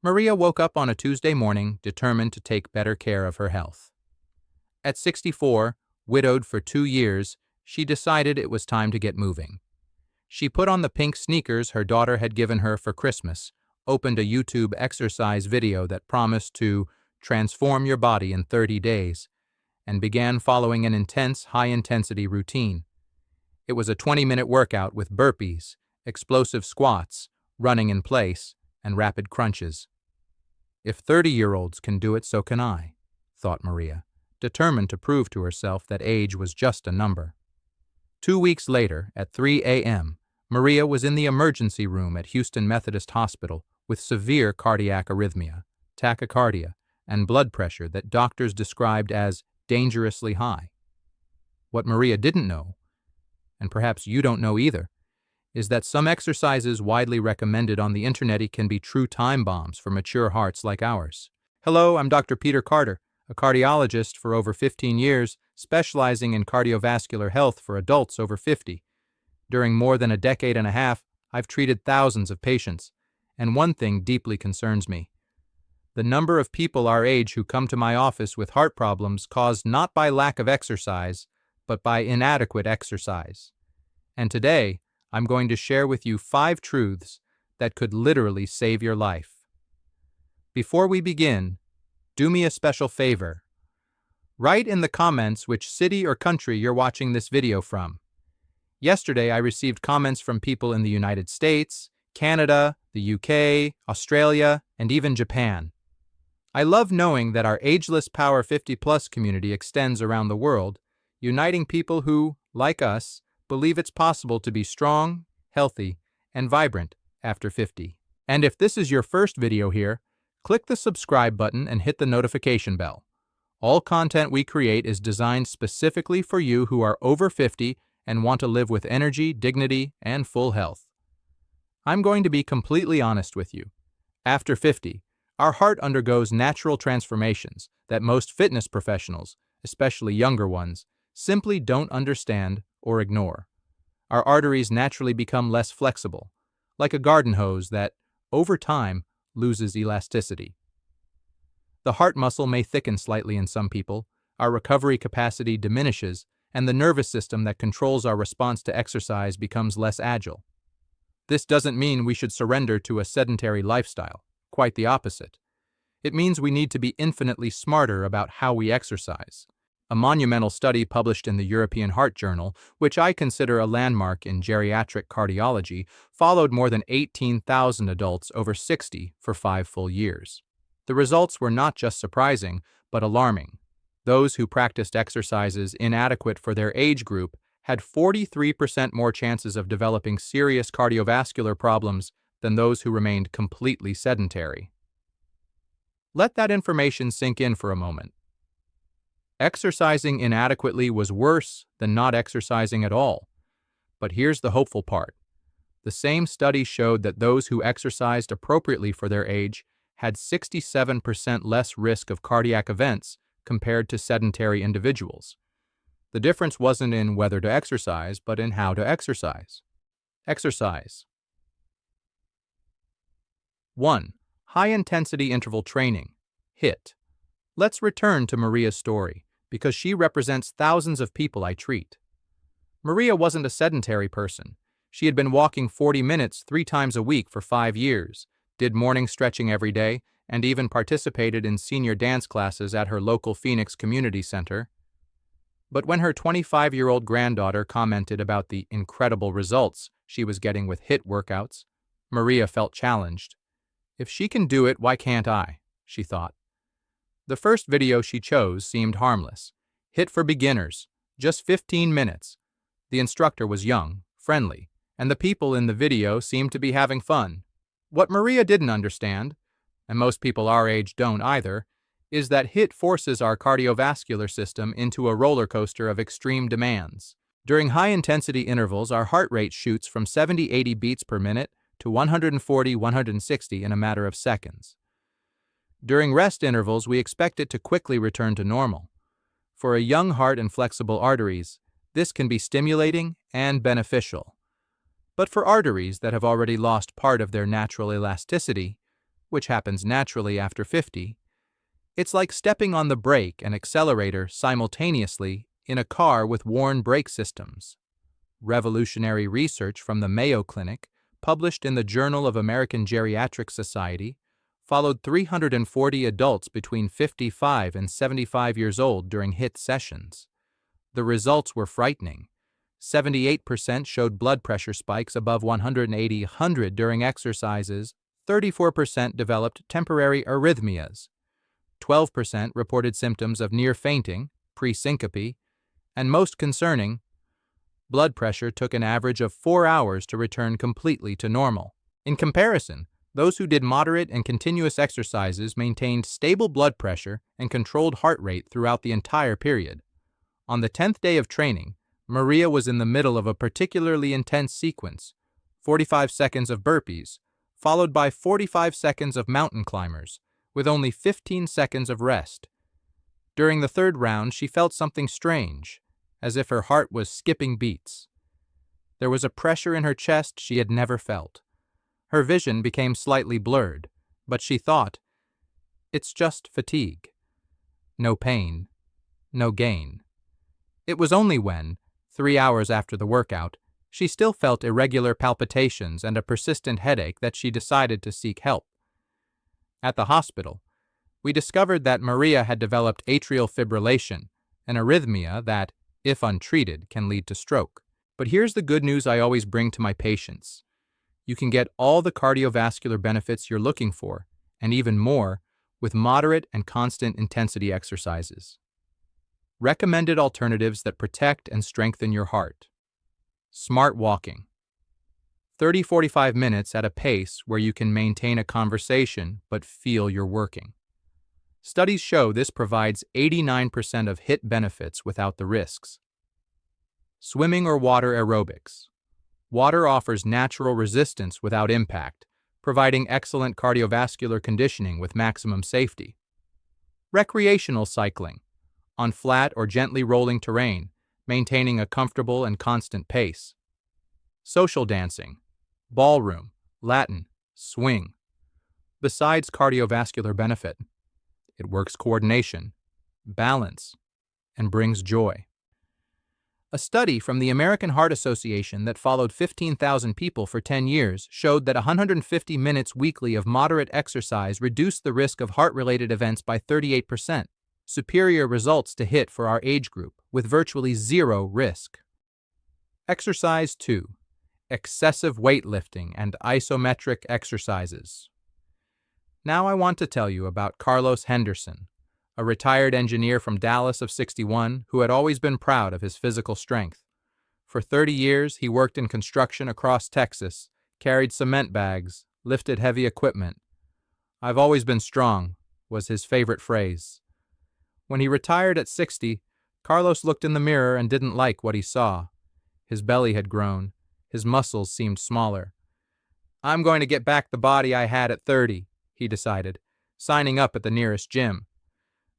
Maria woke up on a Tuesday morning determined to take better care of her health. At 64, widowed for 2 years, she decided it was time to get moving. She put on the pink sneakers her daughter had given her for Christmas, opened a YouTube exercise video that promised to transform your body in 30 days, and began following an intense, high-intensity routine. It was a 20-minute workout with burpees, explosive squats, running in place, and rapid crunches. If 30-year-olds can do it, so can I, thought Maria, determined to prove to herself that age was just a number. 2 weeks later, at 3 a.m., Maria was in the emergency room at Houston Methodist Hospital with severe cardiac arrhythmia, tachycardia, and blood pressure that doctors described as dangerously high. What Maria didn't know, and perhaps you don't know either, is that some exercises widely recommended on the internet can be true time bombs for mature hearts like ours. Hello, I'm Dr. Peter Carter, a cardiologist for over 15 years, specializing in cardiovascular health for adults over 50. During more than a decade and a half, I've treated thousands of patients, and one thing deeply concerns me. The number of people our age who come to my office with heart problems caused not by lack of exercise, but by inadequate exercise. And today, I'm going to share with you 5 truths that could literally save your life. Before we begin, do me a special favor. Write in the comments which city or country you're watching this video from. Yesterday, I received comments from people in the United States, Canada, the UK, Australia, and even Japan. I love knowing that our Ageless Power 50+ community extends around the world, uniting people who, like us, believe it's possible to be strong, healthy, and vibrant after 50. And if this is your first video here, click the subscribe button and hit the notification bell. All content we create is designed specifically for you who are over 50 and want to live with energy, dignity, and full health. I'm going to be completely honest with you. After 50, our heart undergoes natural transformations that most fitness professionals, especially younger ones, simply don't understand or ignore. Our arteries naturally become less flexible, like a garden hose that, over time, loses elasticity. The heart muscle may thicken slightly in some people, our recovery capacity diminishes, and the nervous system that controls our response to exercise becomes less agile. This doesn't mean we should surrender to a sedentary lifestyle, quite the opposite. It means we need to be infinitely smarter about how we exercise. A monumental study published in the European Heart Journal, which I consider a landmark in geriatric cardiology, followed more than 18,000 adults over 60 for 5 full years. The results were not just surprising, but alarming. Those who practiced exercises inadequate for their age group had 43% more chances of developing serious cardiovascular problems than those who remained completely sedentary. Let that information sink in for a moment. Exercising inadequately was worse than not exercising at all. But here's the hopeful part. The same study showed that those who exercised appropriately for their age had 67% less risk of cardiac events compared to sedentary individuals. The difference wasn't in whether to exercise, but in how to exercise. Exercise. 1. High-intensity interval training, HIIT. Let's return to Maria's story, because she represents thousands of people I treat. Maria wasn't a sedentary person. She had been walking 40 minutes 3 times a week for 5 years, did morning stretching every day, and even participated in senior dance classes at her local Phoenix Community Center. But when her 25-year-old granddaughter commented about the incredible results she was getting with HIIT workouts, Maria felt challenged. If she can do it, why can't I? She thought. The first video she chose seemed harmless. HIIT for beginners, just 15 minutes. The instructor was young, friendly, and the people in the video seemed to be having fun. What Maria didn't understand, and most people our age don't either, is that HIIT forces our cardiovascular system into a roller coaster of extreme demands. During high-intensity intervals, our heart rate shoots from 70-80 beats per minute to 140-160 in a matter of seconds. During rest intervals, we expect it to quickly return to normal. For a young heart and flexible arteries, this can be stimulating and beneficial. But for arteries that have already lost part of their natural elasticity, which happens naturally after 50, it's like stepping on the brake and accelerator simultaneously in a car with worn brake systems. Revolutionary research from the Mayo Clinic, published in the Journal of American Geriatric Society, followed 340 adults between 55 and 75 years old during HIIT sessions. The results were frightening. 78% showed blood pressure spikes above 180/100 during exercises, 34% developed temporary arrhythmias, 12% reported symptoms of near fainting, pre-syncope, and most concerning, blood pressure took an average of 4 hours to return completely to normal. In comparison, those who did moderate and continuous exercises maintained stable blood pressure and controlled heart rate throughout the entire period. On the 10th day of training, Maria was in the middle of a particularly intense sequence, 45 seconds of burpees, followed by 45 seconds of mountain climbers, with only 15 seconds of rest. During the third round, she felt something strange, as if her heart was skipping beats. There was a pressure in her chest she had never felt. Her vision became slightly blurred, but she thought, "It's just fatigue. No pain, no gain." It was only when, 3 hours after the workout, she still felt irregular palpitations and a persistent headache that she decided to seek help. At the hospital, we discovered that Maria had developed atrial fibrillation, an arrhythmia that, if untreated, can lead to stroke. But here's the good news I always bring to my patients. You can get all the cardiovascular benefits you're looking for, and even more, with moderate and constant intensity exercises. Recommended alternatives that protect and strengthen your heart. Smart walking. 30-45 minutes at a pace where you can maintain a conversation but feel you're working. Studies show this provides 89% of HIIT benefits without the risks. Swimming or water aerobics. Water offers natural resistance without impact, providing excellent cardiovascular conditioning with maximum safety. Recreational cycling. On flat or gently rolling terrain, maintaining a comfortable and constant pace. Social dancing. Ballroom, Latin, swing. Besides cardiovascular benefit, it works coordination, balance, and brings joy. A study from the American Heart Association that followed 15,000 people for 10 years showed that 150 minutes weekly of moderate exercise reduced the risk of heart-related events by 38%, superior results to HIIT for our age group, with virtually zero risk. Exercise 2. Excessive weightlifting and isometric exercises. Now I want to tell you about Carlos Henderson, a retired engineer from Dallas of 61 who had always been proud of his physical strength. For 30 years, he worked in construction across Texas, carried cement bags, lifted heavy equipment. "I've always been strong," was his favorite phrase. When he retired at 60, Carlos looked in the mirror and didn't like what he saw. His belly had grown. His muscles seemed smaller. "I'm going to get back the body I had at 30, he decided, signing up at the nearest gym.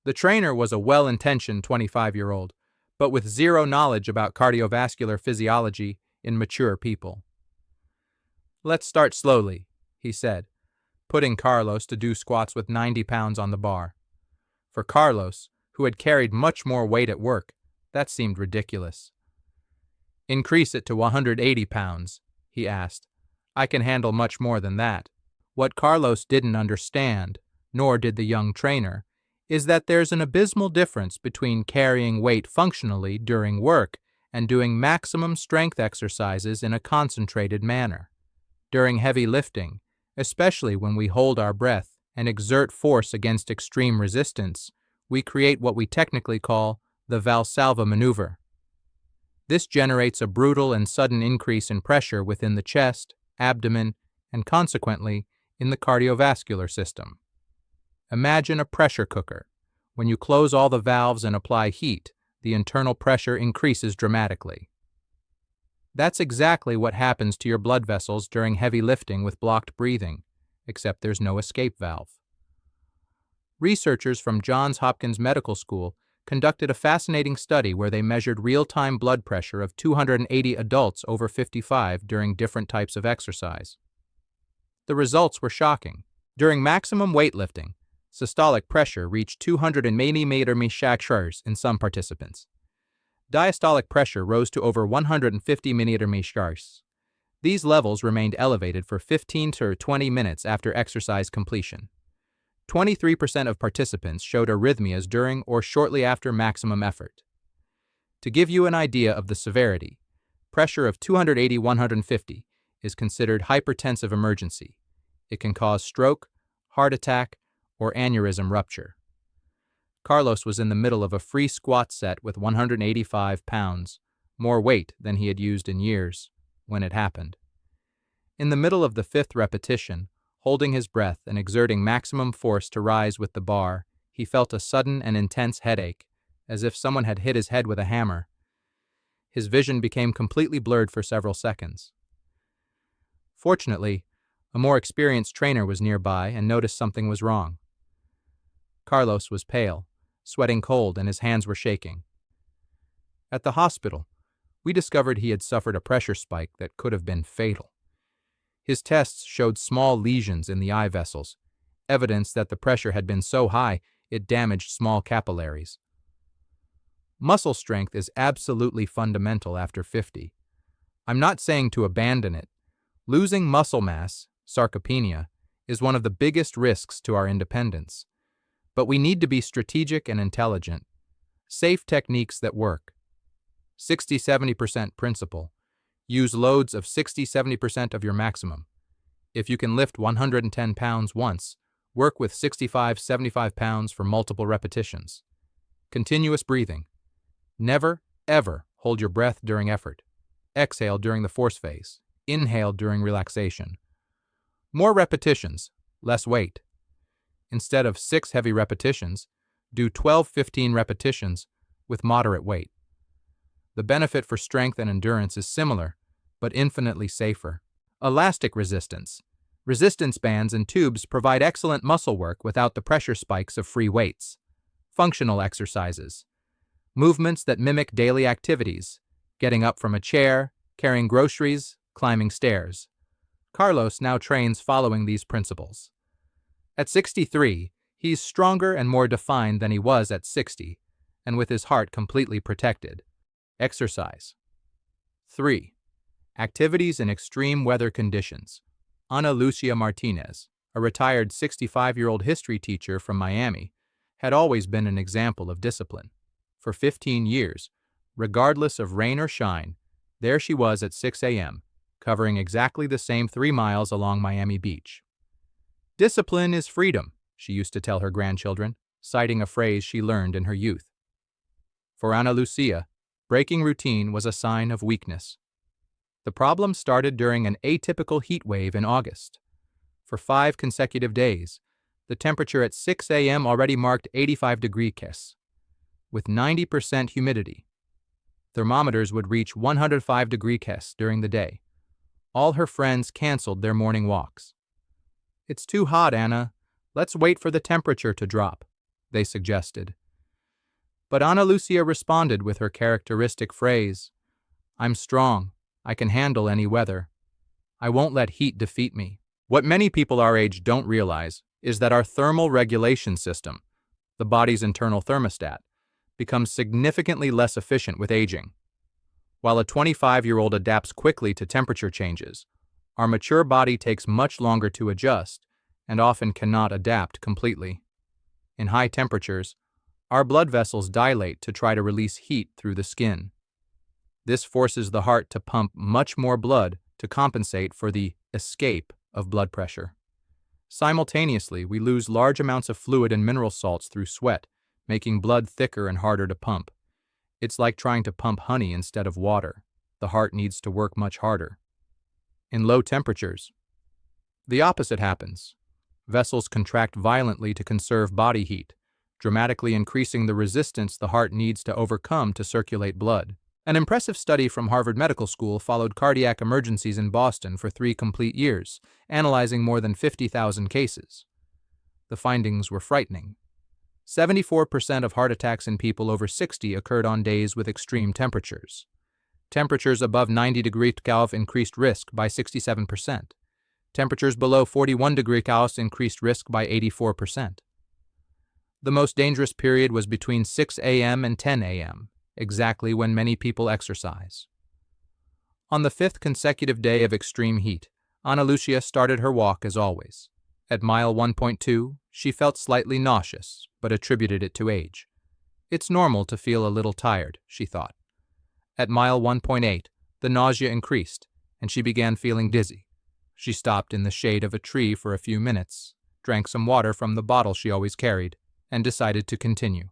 The trainer was a well-intentioned 25-year-old, but with zero knowledge about cardiovascular physiology in mature people. "Let's start slowly," he said, putting Carlos to do squats with 90 pounds on the bar. For Carlos, who had carried much more weight at work, that seemed ridiculous. "Increase it to 180 pounds, he asked. "I can handle much more than that." What Carlos didn't understand, nor did the young trainer, is that there's an abysmal difference between carrying weight functionally during work and doing maximum strength exercises in a concentrated manner. During heavy lifting, especially when we hold our breath and exert force against extreme resistance, we create what we technically call the Valsalva maneuver. This generates a brutal and sudden increase in pressure within the chest, abdomen, and consequently in the cardiovascular system. Imagine a pressure cooker. When you close all the valves and apply heat, the internal pressure increases dramatically. That's exactly what happens to your blood vessels during heavy lifting with blocked breathing, except there's no escape valve. Researchers from Johns Hopkins Medical School conducted a fascinating study where they measured real-time blood pressure of 280 adults over 55 during different types of exercise. The results were shocking. During maximum weightlifting, systolic pressure reached 280 mmHg in some participants. Diastolic pressure rose to over 150 mmHg. These levels remained elevated for 15 to 20 minutes after exercise completion. 23% of participants showed arrhythmias during or shortly after maximum effort. To give you an idea of the severity, pressure of 280-150 is considered hypertensive emergency. It can cause stroke, heart attack, or aneurysm rupture. Carlos was in the middle of a free squat set with 185 pounds, more weight than he had used in years, when it happened. In the middle of the 5th repetition, holding his breath and exerting maximum force to rise with the bar, he felt a sudden and intense headache, as if someone had hit his head with a hammer. His vision became completely blurred for several seconds. Fortunately, a more experienced trainer was nearby and noticed something was wrong. Carlos was pale, sweating cold, and his hands were shaking. At the hospital, we discovered he had suffered a pressure spike that could have been fatal. His tests showed small lesions in the eye vessels, evidence that the pressure had been so high it damaged small capillaries. Muscle strength is absolutely fundamental after 50. I'm not saying to abandon it. Losing muscle mass, sarcopenia, is one of the biggest risks to our independence. But we need to be strategic and intelligent. Safe techniques that work. 60-70% principle. Use loads of 60-70% of your maximum. If you can lift 110 pounds once, work with 65-75 pounds for multiple repetitions. Continuous breathing. Never, ever hold your breath during effort. Exhale during the force phase. Inhale during relaxation. More repetitions, less weight. Instead of 6 heavy repetitions, do 12-15 repetitions with moderate weight. The benefit for strength and endurance is similar, but infinitely safer. Elastic resistance. Resistance bands and tubes provide excellent muscle work without the pressure spikes of free weights. Functional exercises. Movements that mimic daily activities, getting up from a chair, carrying groceries, climbing stairs. Carlos now trains following these principles. At 63, he's stronger and more defined than he was at 60, and with his heart completely protected. Exercise. 3. Activities in extreme weather conditions. Lucia Martinez, a retired 65-year-old history teacher from Miami, had always been an example of discipline. For 15 years, regardless of rain or shine, there she was at 6 a.m., covering exactly the same 3 miles along Miami Beach. Discipline is freedom, she used to tell her grandchildren, citing a phrase she learned in her youth. For Ana Lucia, breaking routine was a sign of weakness. The problem started during an atypical heat wave in August. For 5 consecutive days, the temperature at 6 a.m. already marked 85 degrees Celsius, with 90% humidity. Thermometers would reach 105 degrees Celsius during the day. All her friends canceled their morning walks. "It's too hot, Anna. Let's wait for the temperature to drop," they suggested. But Ana Lucia responded with her characteristic phrase, "I'm strong. I can handle any weather. I won't let heat defeat me." What many people our age don't realize is that our thermal regulation system, the body's internal thermostat, becomes significantly less efficient with aging. While a 25-year-old adapts quickly to temperature changes, our mature body takes much longer to adjust and often cannot adapt completely. In high temperatures, our blood vessels dilate to try to release heat through the skin. This forces the heart to pump much more blood to compensate for the escape of blood pressure. Simultaneously, we lose large amounts of fluid and mineral salts through sweat, making blood thicker and harder to pump. It's like trying to pump honey instead of water. The heart needs to work much harder. In low temperatures, the opposite happens. Vessels contract violently to conserve body heat, dramatically increasing the resistance the heart needs to overcome to circulate blood. An impressive study from Harvard Medical School followed cardiac emergencies in Boston for 3 complete years, analyzing more than 50,000 cases. The findings were frightening. 74% of heart attacks in people over 60 occurred on days with extreme temperatures. Temperatures above 90 degrees Kelvin increased risk by 67%. Temperatures below 41 degrees Celsius increased risk by 84%. The most dangerous period was between 6 a.m. and 10 a.m., exactly when many people exercise. On the 5th consecutive day of extreme heat, Lucia started her walk as always. At mile 1.2, she felt slightly nauseous, but attributed it to age. It's normal to feel a little tired, she thought. At mile 1.8, the nausea increased, and she began feeling dizzy. She stopped in the shade of a tree for a few minutes, drank some water from the bottle she always carried, and decided to continue.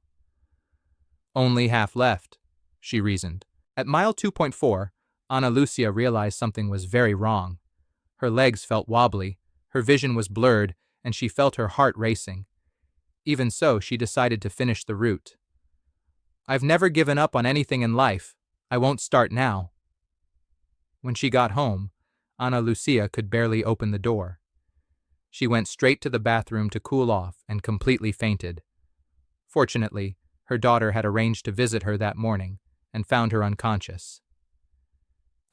Only half left, she reasoned. At mile 2.4, Lucia realized something was very wrong. Her legs felt wobbly, her vision was blurred, and she felt her heart racing. Even so, she decided to finish the route. "I've never given up on anything in life. I won't start now." When she got home, Lucia could barely open the door. She went straight to the bathroom to cool off and completely fainted. Fortunately, her daughter had arranged to visit her that morning and found her unconscious.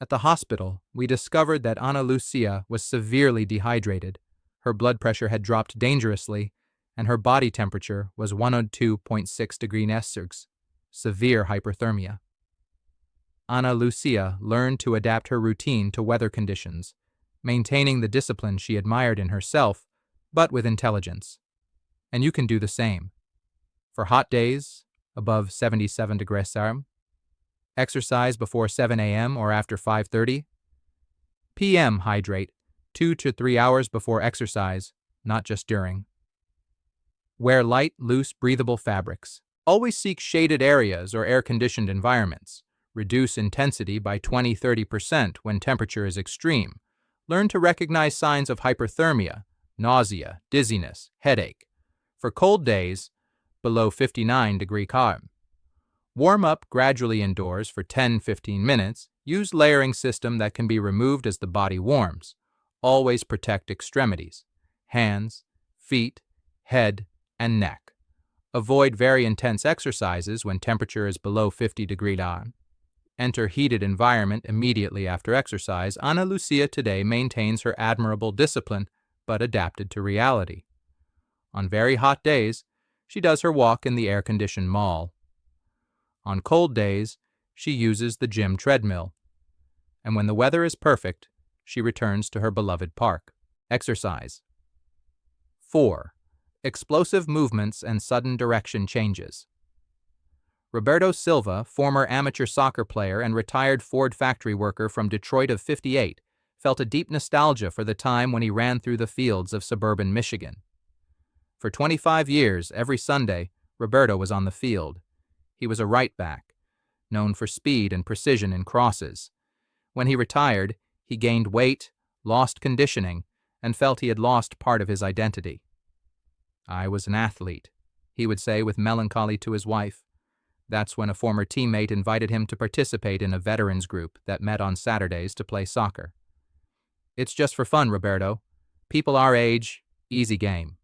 At the hospital, we discovered that Lucia was severely dehydrated. Her blood pressure had dropped dangerously, and her body temperature was 102.6 degrees Celsius, severe hyperthermia. Lucia learned to adapt her routine to weather conditions, maintaining the discipline she admired in herself, but with intelligence. And you can do the same. For hot days, above 77 degrees Celsius, exercise before 7 a.m. or after 5:30 p.m. Hydrate 2 to 3 hours before exercise, not just during. Wear light, loose, breathable fabrics. Always seek shaded areas or air-conditioned environments. Reduce intensity by 20-30% when temperature is extreme. Learn to recognize signs of hyperthermia, nausea, dizziness, headache. For cold days, below 59 degrees Celsius. Warm up gradually indoors for 10-15 minutes. Use layering system that can be removed as the body warms. Always protect extremities, hands, feet, head, and neck. Avoid very intense exercises when temperature is below 50 degrees Celsius. Enter heated environment immediately after exercise. Lucia today maintains her admirable discipline, but adapted to reality. On very hot days, she does her walk in the air-conditioned mall. On cold days, she uses the gym treadmill. And when the weather is perfect, she returns to her beloved park. Exercise. 4. Explosive movements and sudden direction changes. Roberto Silva, former amateur soccer player and retired Ford factory worker from Detroit of 58, felt a deep nostalgia for the time when he ran through the fields of suburban Michigan. For 25 years, every Sunday, Roberto was on the field. He was a right back, known for speed and precision in crosses. When he retired, he gained weight, lost conditioning, and felt he had lost part of his identity. "I was an athlete," he would say with melancholy to his wife. That's when a former teammate invited him to participate in a veterans group that met on Saturdays to play soccer. "It's just for fun, Roberto. People our age, easy game."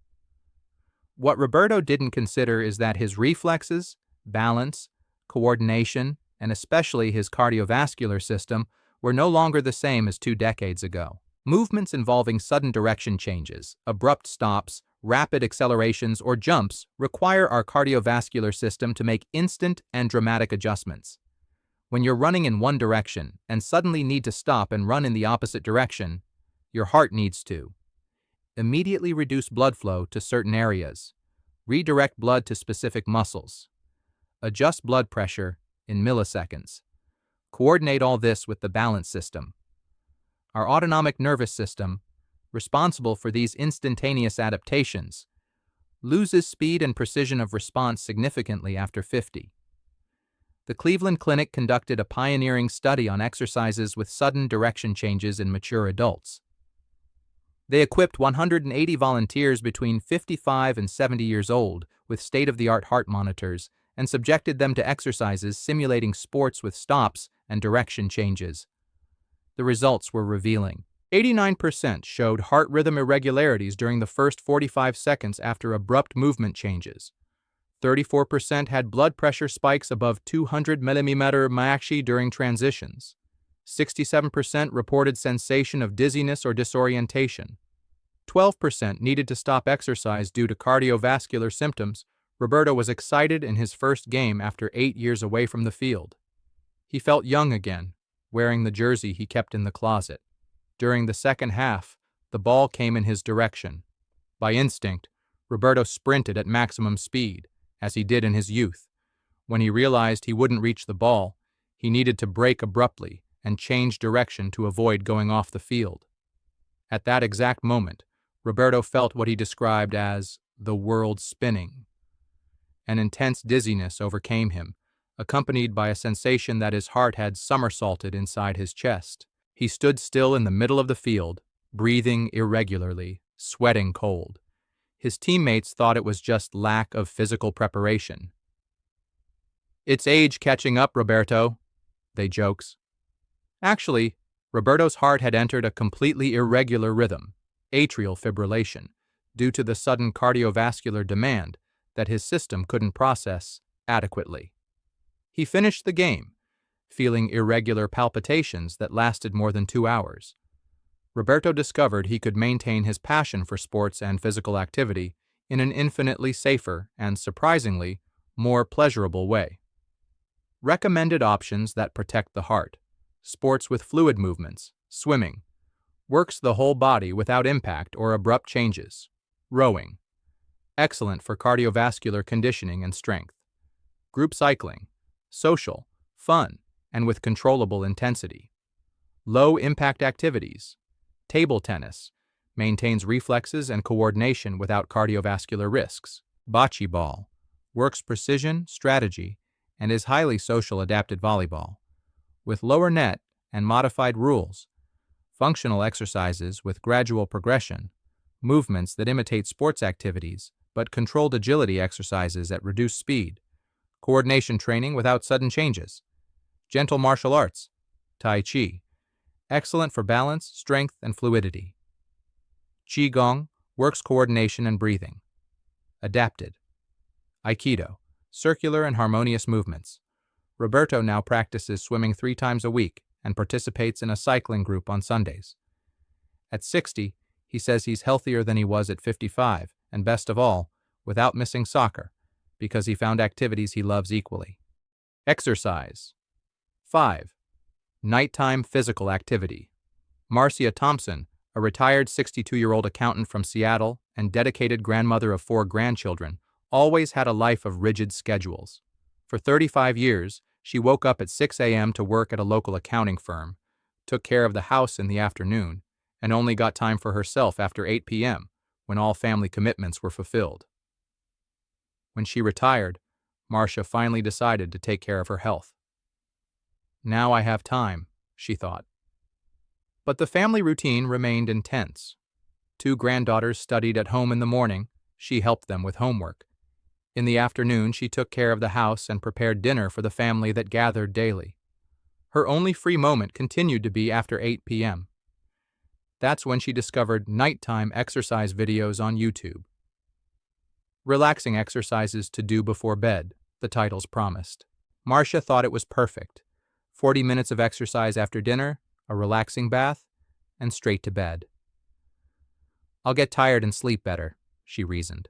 What Roberto didn't consider is that his reflexes, balance, coordination, and especially his cardiovascular system were no longer the same as 2 decades ago. Movements involving sudden direction changes, abrupt stops, rapid accelerations, or jumps require our cardiovascular system to make instant and dramatic adjustments. When you're running in one direction and suddenly need to stop and run in the opposite direction, your heart needs to immediately reduce blood flow to certain areas, redirect blood to specific muscles, adjust blood pressure in milliseconds. Coordinate all this with the balance system. Our autonomic nervous system, responsible for these instantaneous adaptations, loses speed and precision of response significantly after 50. The Cleveland Clinic conducted a pioneering study on exercises with sudden direction changes in mature adults. They equipped 180 volunteers between 55 and 70 years old with state-of-the-art heart monitors and subjected them to exercises simulating sports with stops and direction changes. The results were revealing. 89% showed heart rhythm irregularities during the first 45 seconds after abrupt movement changes. 34% had blood pressure spikes above 200 mm Mercury during transitions. 67% reported sensation of dizziness or disorientation. 12% needed to stop exercise due to cardiovascular symptoms. Roberto was excited in his first game after 8 years away from the field. He felt young again, wearing the jersey he kept in the closet. During the second half, the ball came in his direction. By instinct, Roberto sprinted at maximum speed, as he did in his youth. When he realized he wouldn't reach the ball, he needed to brake abruptly and change direction to avoid going off the field. At that exact moment, Roberto felt what he described as the world spinning. An intense dizziness overcame him, accompanied by a sensation that his heart had somersaulted inside his chest. He stood still in the middle of the field, breathing irregularly, sweating cold. His teammates thought it was just lack of physical preparation. "It's age catching up, Roberto," they jokes. Actually, Roberto's heart had entered a completely irregular rhythm, atrial fibrillation, due to the sudden cardiovascular demand that his system couldn't process adequately. He finished the game, feeling irregular palpitations that lasted more than 2 hours. Roberto discovered he could maintain his passion for sports and physical activity in an infinitely safer and, surprisingly, more pleasurable way. Recommended options that protect the heart: sports with fluid movements, swimming, works the whole body without impact or abrupt changes, rowing, excellent for cardiovascular conditioning and strength, group cycling, social, fun, and with controllable intensity, low-impact activities, table tennis, maintains reflexes and coordination without cardiovascular risks, bocce ball, works precision, strategy, and is highly social adapted volleyball, with lower net and modified rules, functional exercises with gradual progression, movements that imitate sports activities but controlled agility exercises at reduced speed, coordination training without sudden changes, gentle martial arts, Tai Chi, excellent for balance, strength, and fluidity. Qigong, works coordination and breathing. Adapted. Aikido, circular and harmonious movements. Roberto now practices swimming 3 times a week and participates in a cycling group on Sundays. At 60, he says he's healthier than he was at 55, and best of all, without missing soccer, because he found activities he loves equally. Exercise. 5. Nighttime physical activity. Marcia Thompson, a retired 62-year-old accountant from Seattle and dedicated grandmother of 4 grandchildren, always had a life of rigid schedules. For 35 years, she woke up at 6 a.m. to work at a local accounting firm, took care of the house in the afternoon, and only got time for herself after 8 p.m., when all family commitments were fulfilled. When she retired, Marcia finally decided to take care of her health. "Now I have time," she thought. But the family routine remained intense. 2 granddaughters studied at home in the morning. She helped them with homework. In the afternoon, she took care of the house and prepared dinner for the family that gathered daily. Her only free moment continued to be after 8 p.m. That's when she discovered nighttime exercise videos on YouTube. Relaxing exercises to do before bed, the titles promised. Marcia thought it was perfect. 40 minutes of exercise after dinner, a relaxing bath, and straight to bed. "I'll get tired and sleep better," she reasoned.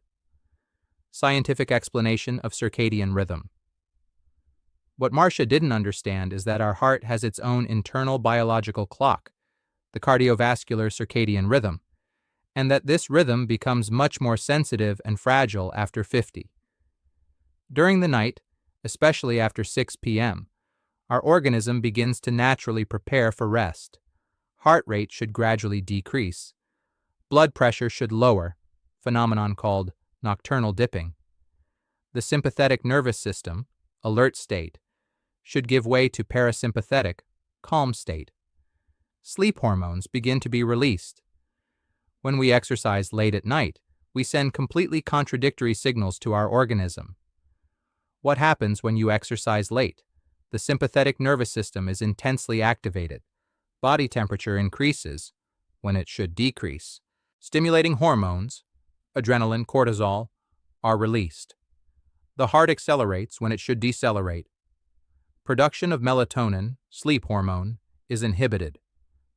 Scientific explanation of circadian rhythm. What Marcia didn't understand is that our heart has its own internal biological clock, the cardiovascular circadian rhythm, and that this rhythm becomes much more sensitive and fragile after 50. During the night, especially after 6 p.m., our organism begins to naturally prepare for rest. Heart rate should gradually decrease. Blood pressure should lower, phenomenon called nocturnal dipping. The sympathetic nervous system, alert state, should give way to parasympathetic, calm state. Sleep hormones begin to be released. When we exercise late at night, we send completely contradictory signals to our organism. What happens when you exercise late? The sympathetic nervous system is intensely activated. Body temperature increases when it should decrease. Stimulating hormones, adrenaline, cortisol, are released. The heart accelerates when it should decelerate. Production of melatonin, sleep hormone, is inhibited.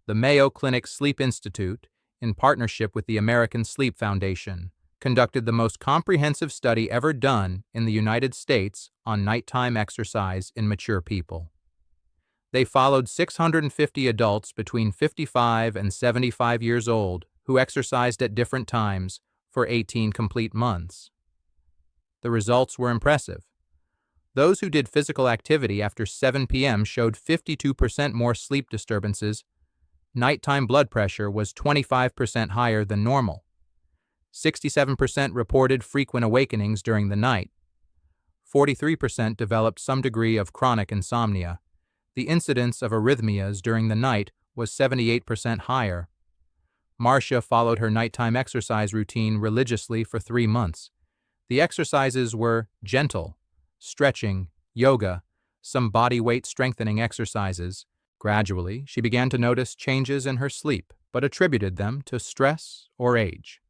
The Mayo Clinic Sleep Institute, in partnership with the American Sleep Foundation, conducted the most comprehensive study ever done in the United States on nighttime exercise in mature people. They followed 650 adults between 55 and 75 years old who exercised at different times for 18 complete months. The results were impressive. Those who did physical activity after 7 p.m. showed 52% more sleep disturbances. Nighttime blood pressure was 25% higher than normal. 67% reported frequent awakenings during the night. 43% developed some degree of chronic insomnia. The incidence of arrhythmias during the night was 78% higher. Marcia followed her nighttime exercise routine religiously for 3 months. The exercises were gentle, stretching, yoga, some body weight strengthening exercises. Gradually, she began to notice changes in her sleep, but attributed them to stress or age.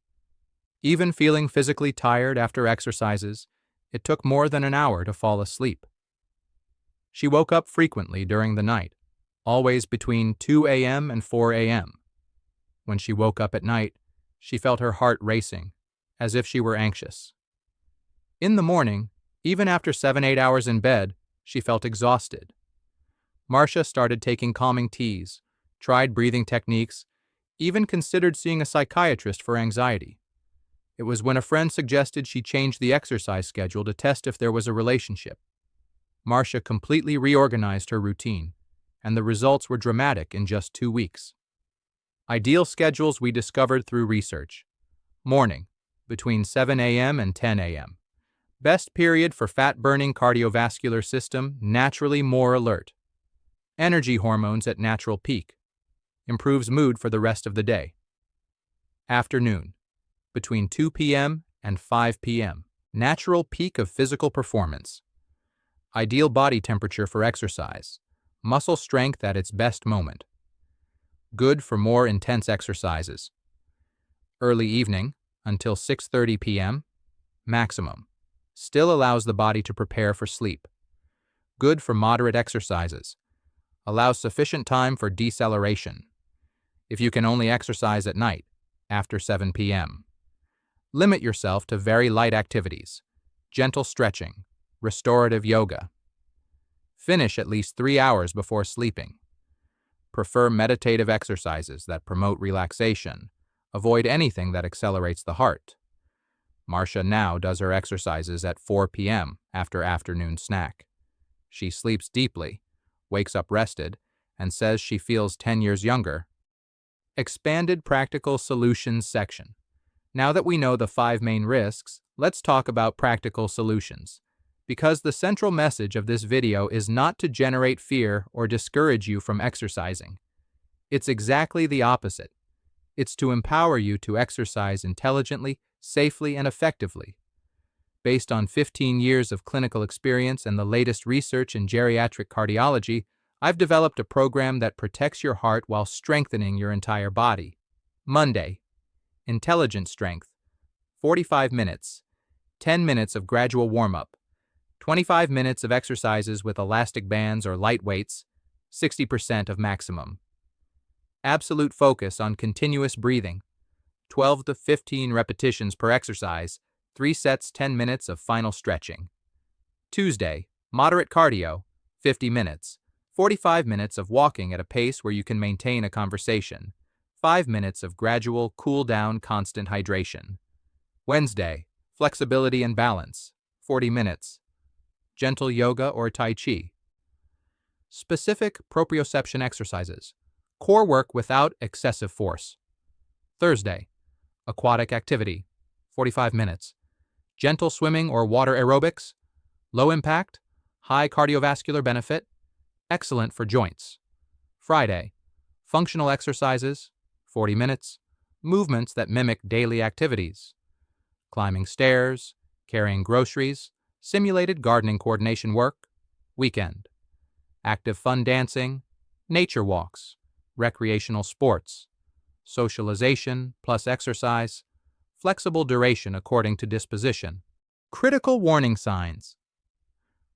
Even feeling physically tired after exercises, it took more than an hour to fall asleep. She woke up frequently during the night, always between 2 a.m. and 4 a.m. When she woke up at night, she felt her heart racing, as if she were anxious. In the morning, even after 7-8 hours in bed, she felt exhausted. Marcia started taking calming teas, tried breathing techniques, even considered seeing a psychiatrist for anxiety. It was when a friend suggested she change the exercise schedule to test if there was a relationship. Marcia completely reorganized her routine, and the results were dramatic in just 2 weeks. Ideal schedules we discovered through research. Morning, between 7 a.m. and 10 a.m. Best period for fat-burning cardiovascular system, naturally more alert. Energy hormones at natural peak. Improves mood for the rest of the day. Afternoon, between 2 p.m. and 5 p.m. Natural peak of physical performance. Ideal body temperature for exercise. Muscle strength at its best moment. Good for more intense exercises. Early evening, until 6:30 p.m. Maximum. Still allows the body to prepare for sleep. Good for moderate exercises. Allows sufficient time for deceleration. If you can only exercise at night, after 7 p.m. Limit yourself to very light activities, gentle stretching, restorative yoga. Finish at least 3 hours before sleeping. Prefer meditative exercises that promote relaxation. Avoid anything that accelerates the heart. Marcia now does her exercises at 4 p.m. after afternoon snack. She sleeps deeply, wakes up rested, and says she feels 10 years younger. Expanded Practical Solutions section. Now that we know the 5 main risks, let's talk about practical solutions. Because the central message of this video is not to generate fear or discourage you from exercising. It's exactly the opposite. It's to empower you to exercise intelligently, safely, and effectively. Based on 15 years of clinical experience and the latest research in geriatric cardiology, I've developed a program that protects your heart while strengthening your entire body. Monday, Intelligent Strength, 45 minutes, 10 minutes of gradual warm-up, 25 minutes of exercises with elastic bands or light weights, 60% of maximum. Absolute focus on continuous breathing, 12 to 15 repetitions per exercise, 3 sets 10 minutes of final stretching. Tuesday, Moderate cardio, 50 minutes, 45 minutes of walking at a pace where you can maintain a conversation, 5 minutes of gradual cool-down constant hydration. Wednesday, Flexibility and balance, 40 minutes. Gentle yoga or tai chi. Specific proprioception exercises. Core work without excessive force. Thursday, aquatic activity, 45 minutes. Gentle swimming or water aerobics. Low impact, high cardiovascular benefit, excellent for joints. Friday, functional exercises, 40 minutes. Movements that mimic daily activities. Climbing stairs, carrying groceries, simulated gardening coordination work, weekend. Active fun dancing, nature walks, recreational sports, socialization plus exercise, flexible duration according to disposition. Critical warning signs.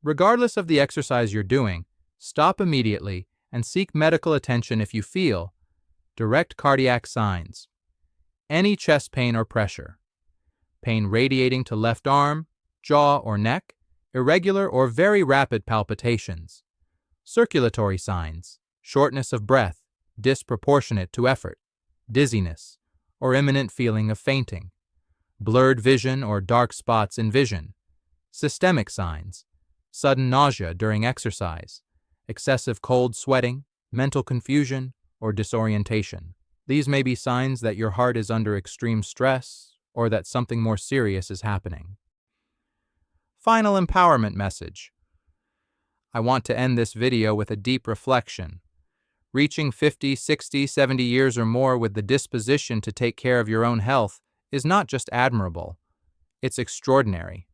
Regardless of the exercise you're doing, stop immediately and seek medical attention if you feel direct cardiac signs, any chest pain or pressure, pain radiating to left arm, jaw, or neck, irregular or very rapid palpitations, circulatory signs, shortness of breath, disproportionate to effort, dizziness, or imminent feeling of fainting, blurred vision or dark spots in vision, systemic signs, sudden nausea during exercise, excessive cold sweating, mental confusion, or disorientation. These may be signs that your heart is under extreme stress or that something more serious is happening. Final empowerment message. I want to end this video with a deep reflection. Reaching 50, 60, 70 years or more with the disposition to take care of your own health is not just admirable, it's extraordinary.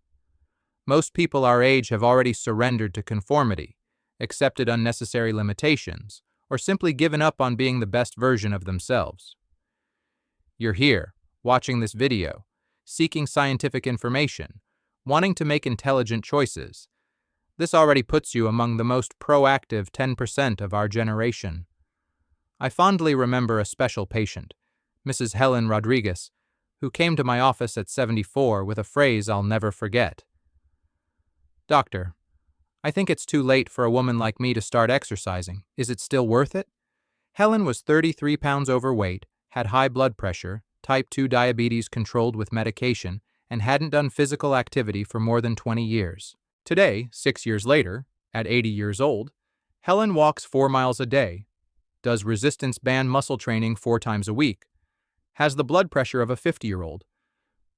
Most people our age have already surrendered to conformity, accepted unnecessary limitations, or simply given up on being the best version of themselves. You're here, watching this video, seeking scientific information, wanting to make intelligent choices. This already puts you among the most proactive 10% of our generation. I fondly remember a special patient, Mrs. Helen Rodriguez, who came to my office at 74 with a phrase I'll never forget. "Doctor, I think it's too late for a woman like me to start exercising. Is it still worth it?" Helen was 33 pounds overweight, had high blood pressure, type 2 diabetes controlled with medication, and hadn't done physical activity for more than 20 years. Today, 6 years later, at 80 years old, Helen walks 4 miles a day, does resistance band muscle training 4 times a week, has the blood pressure of a 50-year-old,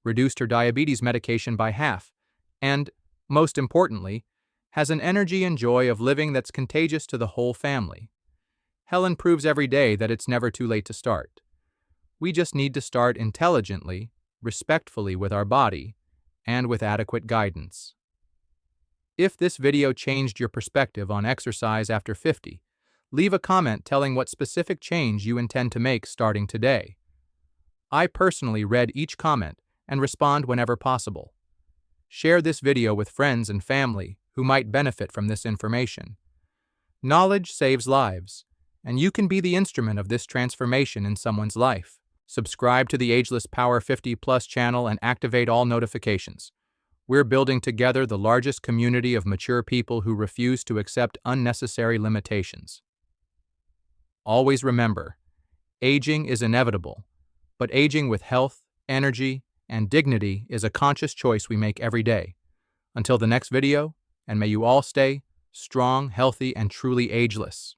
reduced her diabetes medication by half, and, most importantly, has an energy and joy of living that's contagious to the whole family. Helen proves every day that it's never too late to start. We just need to start intelligently, respectfully with our body, and with adequate guidance. If this video changed your perspective on exercise after 50, leave a comment telling what specific change you intend to make starting today. I personally read each comment and respond whenever possible. Share this video with friends and family who might benefit from this information. Knowledge saves lives, and you can be the instrument of this transformation in someone's life. Subscribe to the Ageless Power 50 Plus channel and activate all notifications. We're building together the largest community of mature people who refuse to accept unnecessary limitations. Always remember, aging is inevitable, but aging with health, energy, and dignity is a conscious choice we make every day. Until the next video, and may you all stay strong, healthy, and truly ageless.